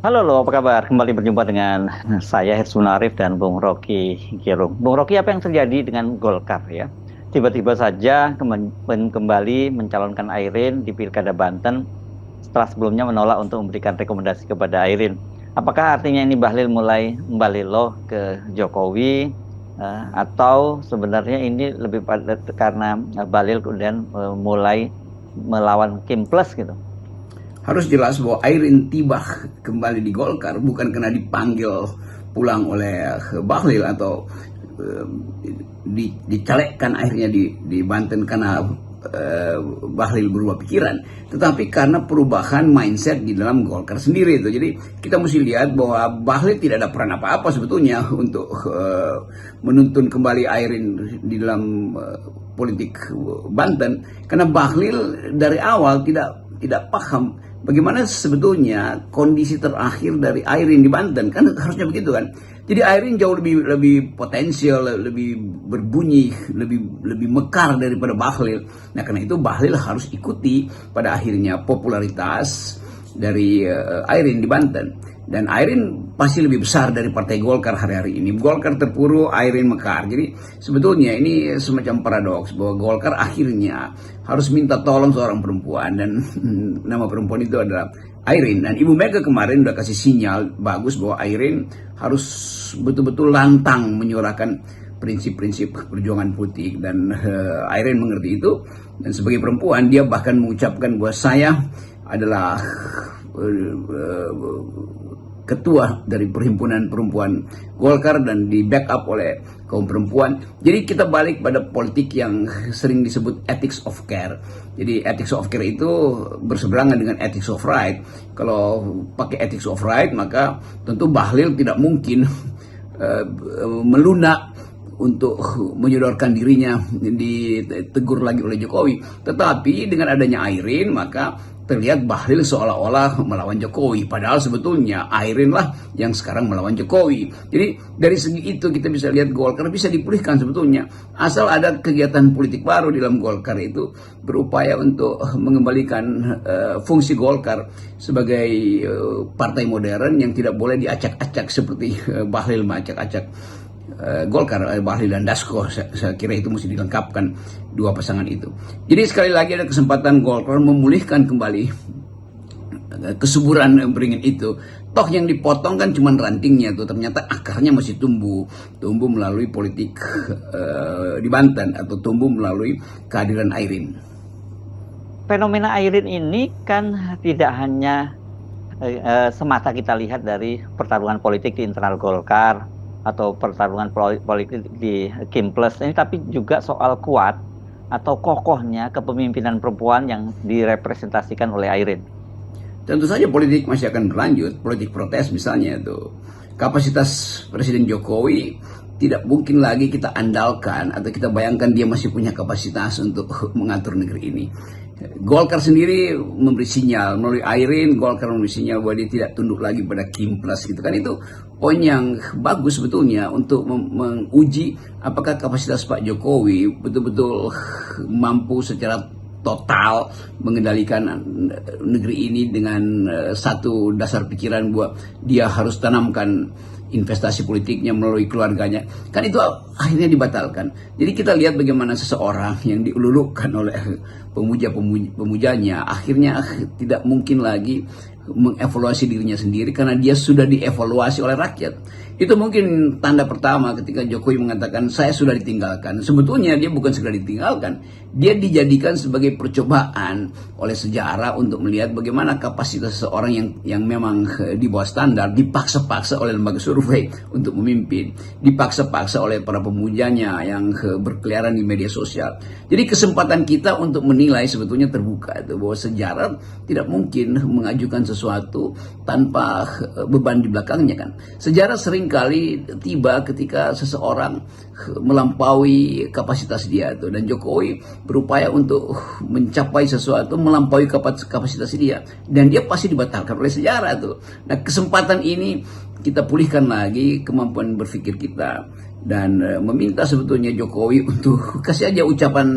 Halo, apa kabar? Kembali berjumpa dengan saya Hirsun Arif dan Bung Rocky Gerung. Bung Rocky, apa yang terjadi dengan Golkar ya? Tiba-tiba saja kembali mencalonkan Airin di Pilkada Banten setelah sebelumnya menolak untuk memberikan rekomendasi kepada Airin. Apakah artinya ini Bahlil mulai membalilo ke Jokowi atau sebenarnya ini lebih pada karena Bahlil kemudian mulai melawan Kim Plus gitu? Harus jelas bahwa Airin tiba kembali di Golkar bukan karena dipanggil pulang oleh Bahlil atau eh, dicalekkan akhirnya di Banten karena Bahlil berubah pikiran, tetapi karena perubahan mindset di dalam Golkar sendiri itu. Jadi kita mesti lihat bahwa Bahlil tidak ada peran apa-apa sebetulnya untuk menuntun kembali Airin di dalam politik Banten, karena Bahlil dari awal tidak paham bagaimana sebetulnya kondisi terakhir dari Airin di Banten. Kan harusnya begitu kan. Jadi Airin jauh lebih potensial, lebih berbunyi, lebih mekar daripada Bahlil. Nah, karena itu Bahlil harus ikuti pada akhirnya popularitas dari Airin di Banten. Dan Airin pasti lebih besar dari Partai Golkar hari-hari ini. Golkar terpuruk, Airin mekar. Jadi sebetulnya ini semacam paradoks bahwa Golkar akhirnya harus minta tolong seorang perempuan, dan nama perempuan itu adalah Airin. Dan Ibu Mega kemarin udah kasih sinyal bagus bahwa Airin harus betul-betul lantang menyuarakan prinsip-prinsip perjuangan politik, dan Airin mengerti itu. Dan sebagai perempuan dia bahkan mengucapkan bahwa saya adalah ketua dari perhimpunan perempuan Golkar dan di backup oleh kaum perempuan. Jadi kita balik pada politik yang sering disebut ethics of care. Jadi ethics of care itu berseberangan dengan ethics of right. Kalau pakai ethics of right, maka tentu Bahlil tidak mungkin melunak untuk menyodorkan dirinya ditegur lagi oleh Jokowi. Tetapi dengan adanya Airin, maka terlihat Bahlil seolah-olah melawan Jokowi, padahal sebetulnya Airin lah yang sekarang melawan Jokowi. Jadi dari segi itu kita bisa lihat Golkar bisa dipulihkan sebetulnya, asal ada kegiatan politik baru di dalam Golkar itu berupaya untuk mengembalikan fungsi Golkar sebagai partai modern yang tidak boleh diacak-acak seperti Bahlil mengacak-acak Golkar, Bahlil dan Dasko. Saya kira itu mesti dilengkapkan dua pasangan itu. Jadi sekali lagi ada kesempatan Golkar memulihkan kembali kesuburan beringin itu. Toh yang dipotong kan cuma rantingnya tuh, ternyata akarnya masih tumbuh melalui politik di Banten, atau tumbuh melalui kehadiran Airin. Fenomena Airin ini kan tidak hanya semata kita lihat dari pertarungan politik di internal Golkar atau pertarungan politik di Kim Plus ini, tapi juga soal kuat atau kokohnya kepemimpinan perempuan yang direpresentasikan oleh Airin. Tentu saja politik masih akan berlanjut, politik protes misalnya itu. Kapasitas Presiden Jokowi tidak mungkin lagi kita andalkan atau kita bayangkan dia masih punya kapasitas untuk mengatur negeri ini. Golkar sendiri memberi sinyal melalui Airin, Golkar memberi sinyal bahwa dia tidak tunduk lagi pada Kim Plus gitu kan. Itu poin yang bagus sebetulnya untuk menguji apakah kapasitas Pak Jokowi betul-betul mampu secara total mengendalikan negeri ini dengan satu dasar pikiran bahwa dia harus tanamkan investasi politiknya melalui keluarganya. Kan itu akhirnya dibatalkan. Jadi kita lihat bagaimana seseorang yang diululukan oleh pemujanya akhirnya tidak mungkin lagi mengevaluasi dirinya sendiri karena dia sudah dievaluasi oleh rakyat. Itu mungkin tanda pertama ketika Jokowi mengatakan saya sudah ditinggalkan. Sebetulnya dia bukan segera ditinggalkan, dia dijadikan sebagai percobaan oleh sejarah untuk melihat bagaimana kapasitas seseorang yang memang di bawah standar dipaksa-paksa oleh lembaga survei untuk memimpin, dipaksa-paksa oleh para pemujanya yang berkeliaran di media sosial. Jadi kesempatan kita untuk menilai sebetulnya terbuka itu, bahwa sejarah tidak mungkin mengajukan sesuatu tanpa beban di belakangnya kan. Sejarah seringkali tiba ketika seseorang melampaui kapasitas dia tuh, dan Jokowi berupaya untuk mencapai sesuatu melampaui kapasitas dia, dan dia pasti dibatalkan oleh sejarah tuh. Nah, kesempatan ini kita pulihkan lagi kemampuan berpikir kita, dan meminta sebetulnya Jokowi untuk kasih aja ucapan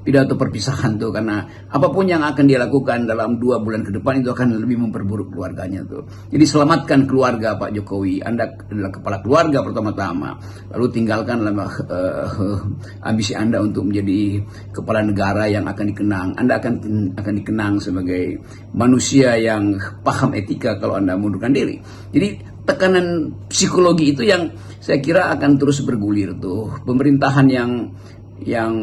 pidato perpisahan tuh, karena apapun yang akan dia lakukan dalam 2 bulan ke depan itu akan lebih memperburuk keluarganya tuh. Jadi selamatkan keluarga Pak Jokowi, Anda adalah kepala keluarga pertama-tama, lalu tinggalkanlah ambisi Anda untuk menjadi kepala negara yang akan dikenang. Anda akan dikenang sebagai manusia yang paham etika kalau Anda mundurkan diri. Jadi tekanan psikologi itu yang saya kira akan terus bergulir tuh. Pemerintahan yang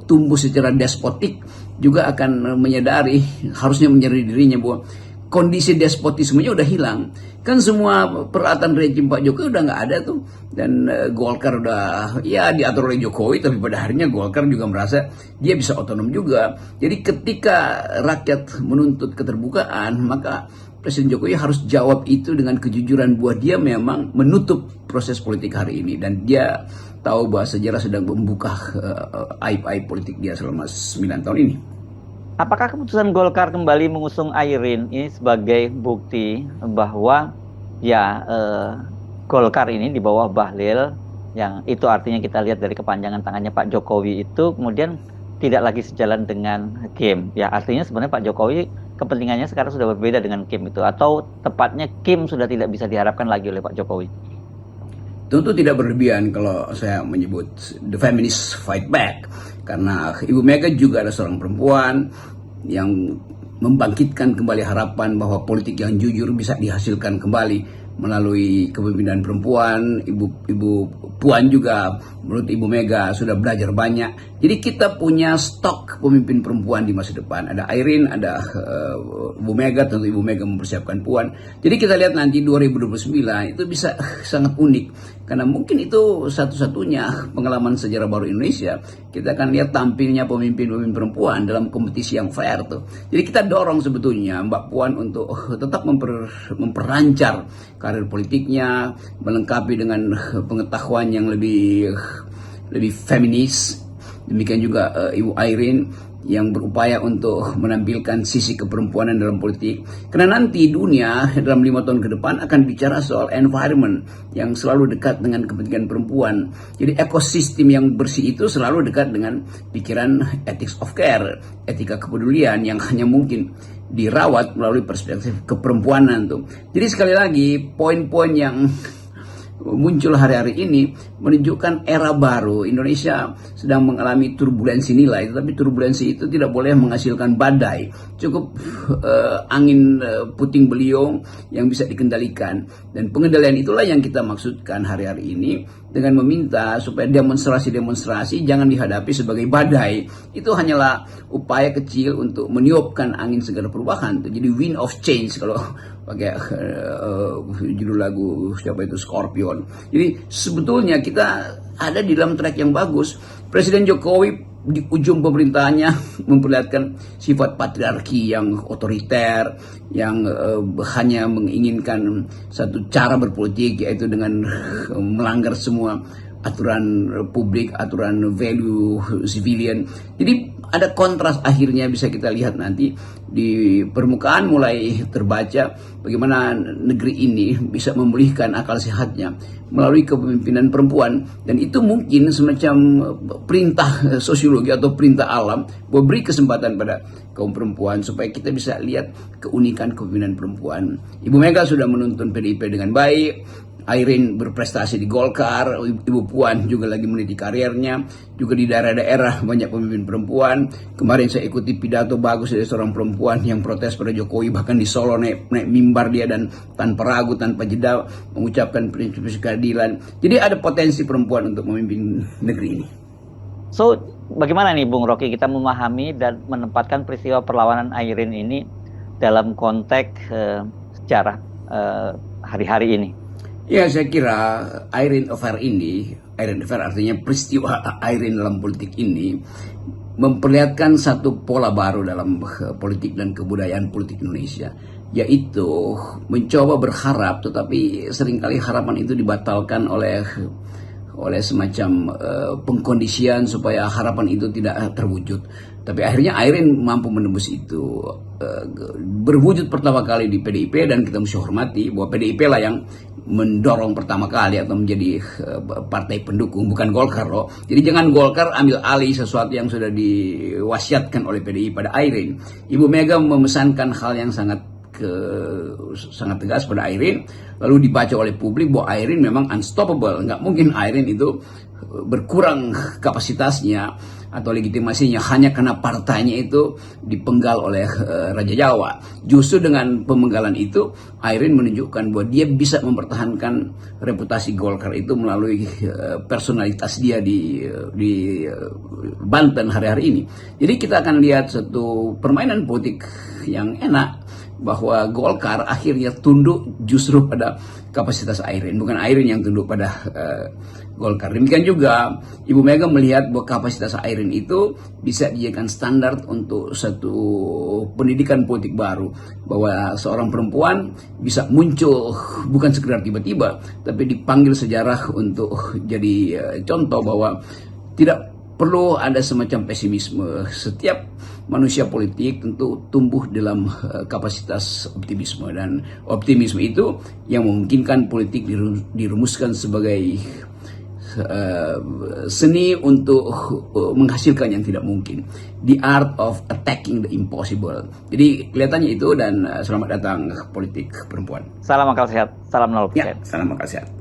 tumbuh secara despotik juga akan menyadari, harusnya menyadari dirinya bahwa kondisi despotismenya udah hilang. Kan semua peralatan rejim Pak Jokowi udah nggak ada tuh. Dan Golkar udah ya diatur oleh Jokowi, tapi pada akhirnya Golkar juga merasa dia bisa otonom juga. Jadi ketika rakyat menuntut keterbukaan, maka Presiden Jokowi harus jawab itu dengan kejujuran bahwa dia memang menutup proses politik hari ini. Dan dia tahu bahwa sejarah sedang membuka aib-aib politik dia selama 9 tahun ini. Apakah keputusan Golkar kembali mengusung Airin ini sebagai bukti bahwa ya Golkar ini di bawah Bahlil, yang itu artinya kita lihat dari kepanjangan tangannya Pak Jokowi itu kemudian tidak lagi sejalan dengan Kim. Ya artinya sebenarnya Pak Jokowi kepentingannya sekarang sudah berbeda dengan Kim itu, atau tepatnya Kim sudah tidak bisa diharapkan lagi oleh Pak Jokowi. Tentu tidak berlebihan kalau saya menyebut the feminist fight back, karena Ibu Mega juga adalah seorang perempuan yang membangkitkan kembali harapan bahwa politik yang jujur bisa dihasilkan kembali melalui kepemimpinan perempuan. Ibu Puan juga menurut Ibu Mega sudah belajar banyak. Jadi kita punya stok pemimpin perempuan di masa depan. Ada Airin, ada Ibu Mega, tentu Ibu Mega mempersiapkan Puan. Jadi kita lihat nanti 2029 itu bisa sangat unik. Karena mungkin itu satu-satunya pengalaman sejarah baru Indonesia. Kita akan lihat tampilnya pemimpin-pemimpin perempuan dalam kompetisi yang fair tuh. Jadi kita dorong sebetulnya Mbak Puan untuk tetap memperancar karir politiknya, melengkapi dengan pengetahuan yang lebih feminis. Demikian juga Ibu Airin yang berupaya untuk menampilkan sisi keperempuanan dalam politik. Karena nanti dunia dalam 5 tahun ke depan akan bicara soal environment yang selalu dekat dengan kepentingan perempuan. Jadi ekosistem yang bersih itu selalu dekat dengan pikiran ethics of care, etika kepedulian yang hanya mungkin dirawat melalui perspektif keperempuanan tuh. Jadi sekali lagi poin-poin yang muncul hari-hari ini menunjukkan era baru. Indonesia sedang mengalami turbulensi nilai, tetapi turbulensi itu tidak boleh menghasilkan badai. Cukup angin puting beliung yang bisa dikendalikan. Dan pengendalian itulah yang kita maksudkan hari-hari ini dengan meminta supaya demonstrasi-demonstrasi jangan dihadapi sebagai badai. Itu hanyalah upaya kecil untuk meniupkan angin segar perubahan. Jadi wind of change kalau pakai judul lagu siapa itu, Scorpion. Jadi sebetulnya kita ada di dalam track yang bagus. Presiden Jokowi di ujung pemerintahannya memperlihatkan sifat patriarki yang otoriter, yang hanya menginginkan satu cara berpolitik, yaitu dengan melanggar semua aturan publik, aturan value civilian. Jadi ada kontras akhirnya bisa kita lihat nanti di permukaan mulai terbaca bagaimana negeri ini bisa memulihkan akal sehatnya melalui kepemimpinan perempuan. Dan itu mungkin semacam perintah sosiologi atau perintah alam bahwa beri kesempatan pada kaum perempuan supaya kita bisa lihat keunikan kepemimpinan perempuan. Ibu Mega sudah menuntun PDIP dengan baik. Airin berprestasi di Golkar, Ibu Puan juga lagi meniti karirnya, juga di daerah-daerah banyak pemimpin perempuan. Kemarin saya ikuti pidato bagus dari seorang perempuan yang protes pada Jokowi, bahkan di Solo naik mimbar dia dan tanpa ragu, tanpa jeda mengucapkan prinsip keadilan. Jadi ada potensi perempuan untuk memimpin negeri ini. So, bagaimana nih Bung Rocky kita memahami dan menempatkan peristiwa perlawanan Airin ini dalam konteks sejarah hari-hari ini? Ya, saya kira Airin affair ini, Airin affair artinya peristiwa Airin dalam politik ini memperlihatkan satu pola baru dalam politik dan kebudayaan politik Indonesia, yaitu mencoba berharap tetapi seringkali harapan itu dibatalkan oleh semacam pengkondisian supaya harapan itu tidak terwujud. Tapi akhirnya Airin mampu menembus itu, berwujud pertama kali di PDIP, dan kita mesti hormati bahwa PDIP lah yang mendorong pertama kali atau menjadi partai pendukung, bukan Golkar loh. Jadi jangan Golkar ambil alih sesuatu yang sudah diwasiatkan oleh PDI pada Airin. Ibu Mega memesankan hal yang sangat tegas pada Airin, lalu dibaca oleh publik bahwa Airin memang unstoppable. Nggak mungkin Airin itu berkurang kapasitasnya atau legitimasinya hanya karena partainya itu dipenggal oleh Raja Jawa. Justru dengan pemenggalan itu, Airin menunjukkan bahwa dia bisa mempertahankan reputasi Golkar itu melalui personalitas dia di Banten hari-hari ini. Jadi kita akan lihat satu permainan politik yang enak, bahwa Golkar akhirnya tunduk justru pada kapasitas Airin, bukan Airin yang tunduk pada Golkar. Demikian juga Ibu Mega melihat bahwa kapasitas Airin itu bisa dijadikan standar untuk satu pendidikan politik baru, bahwa seorang perempuan bisa muncul bukan sekedar tiba-tiba, tapi dipanggil sejarah untuk jadi contoh bahwa tidak perlu ada semacam pesimisme. Setiap manusia politik tentu tumbuh dalam kapasitas optimisme, dan optimisme itu yang memungkinkan politik dirumuskan sebagai seni untuk menghasilkan yang tidak mungkin, the art of attacking the impossible. Jadi kelihatannya itu, dan selamat datang Politik Perempuan. Salam akal sehat, salam 0%. Ya, salam akal sehat.